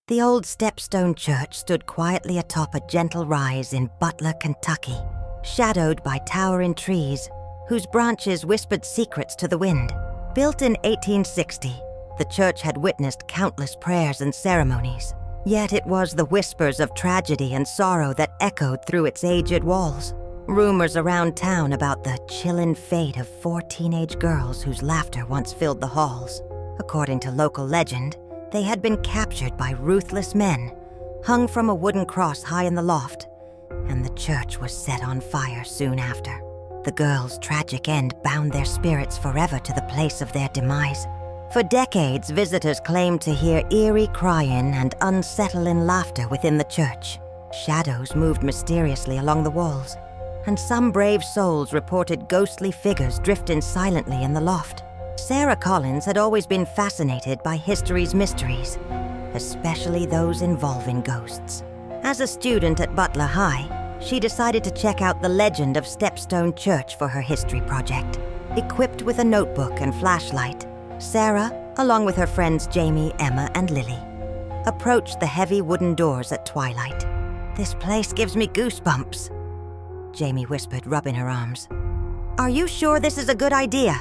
The old stepstone church stood quietly atop a gentle rise in Butler, Kentucky, shadowed by towering trees whose branches whispered secrets to the wind. Built in 1860, the church had witnessed countless prayers and ceremonies. Yet it was the whispers of tragedy and sorrow that echoed through its aged walls. Rumors around town about the chilling fate of 4 teenage girls whose laughter once filled the halls. According to local legend, they had been captured by ruthless men, hung from a wooden cross high in the loft, and the church was set on fire soon after. The girls' tragic end bound their spirits forever to the place of their demise. For decades, visitors claimed to hear eerie crying and unsettling laughter within the church. Shadows moved mysteriously along the walls, and some brave souls reported ghostly figures drifting silently in the loft. Sarah Collins had always been fascinated by history's mysteries, especially those involving ghosts. As a student at Butler High, she decided to check out the legend of Stepstone Church for her history project. Equipped with a notebook and flashlight, Sarah, along with her friends Jamie, Emma, and Lily, approached the heavy wooden doors at twilight. "This place gives me goosebumps," Jamie whispered, rubbing her arms. "Are you sure this is a good idea?"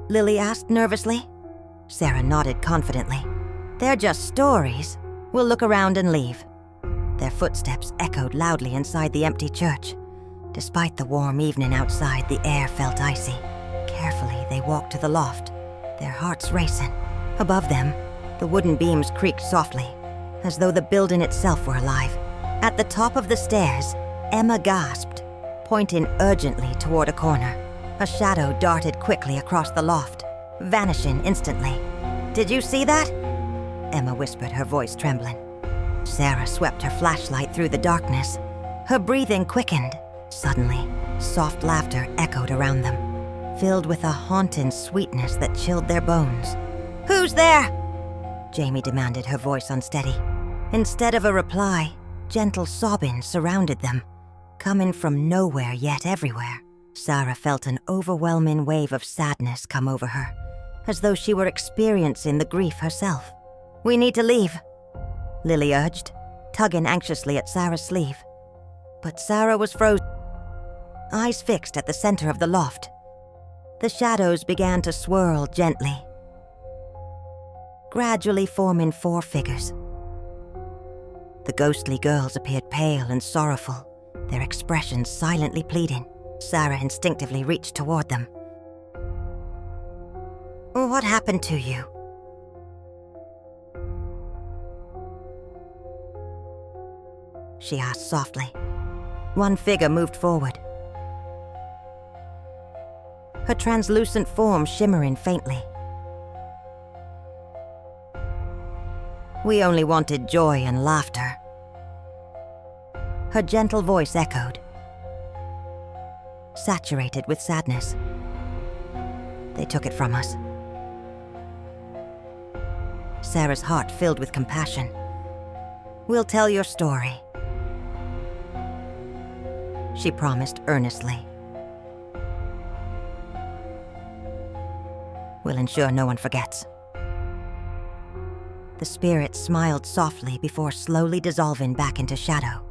Lily asked nervously. Sarah nodded confidently. "They're just stories. We'll look around and leave." Their footsteps echoed loudly inside the empty church. Despite the warm evening outside, the air felt icy. Carefully, they walked to the loft, their hearts racing. Above them, the wooden beams creaked softly, as though the building itself were alive. At the top of the stairs, Emma gasped, pointing urgently toward a corner. A shadow darted quickly across the loft, vanishing instantly. "Did you see that?" Emma whispered, her voice trembling. Sarah swept her flashlight through the darkness. Her breathing quickened. Suddenly, soft laughter echoed around them, filled with a haunting sweetness that chilled their bones. "Who's there?" Jamie demanded, her voice unsteady. Instead of a reply, gentle sobbing surrounded them, coming from nowhere yet everywhere. Sarah felt an overwhelming wave of sadness come over her, as though she were experiencing the grief herself. "We need to leave," Lily urged, tugging anxiously at Sarah's sleeve. But Sarah was frozen, eyes fixed at the center of the loft. The shadows began to swirl gently, gradually forming 4 figures. The ghostly girls appeared pale and sorrowful, their expressions silently pleading. Sarah instinctively reached toward them. "What happened to you?" she asked softly. One figure moved forward, her translucent form shimmering faintly. "We only wanted joy and laughter," her gentle voice echoed, saturated with sadness. "They took it from us." Sarah's heart filled with compassion. "We'll tell your story," she promised earnestly. "We'll ensure no one forgets." The spirit smiled softly before slowly dissolving back into shadow.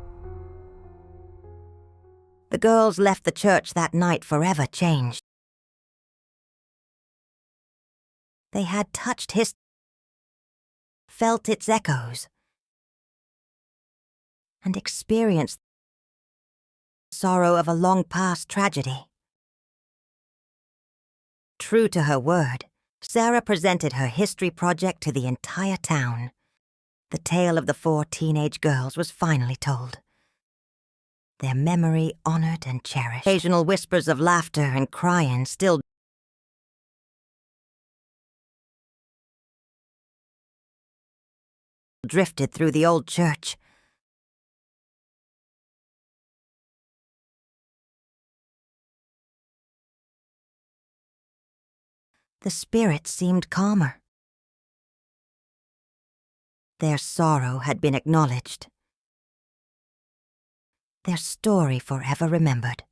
The girls left the church that night forever changed. They had touched history, felt its echoes, and experienced the sorrow of a long-past tragedy. True to her word, Sarah presented her history project to the entire town. The tale of the 4 teenage girls was finally told, their memory honored and cherished. Occasional whispers of laughter and crying still drifted through the old church. The spirits seemed calmer. Their sorrow had been acknowledged, their story forever remembered.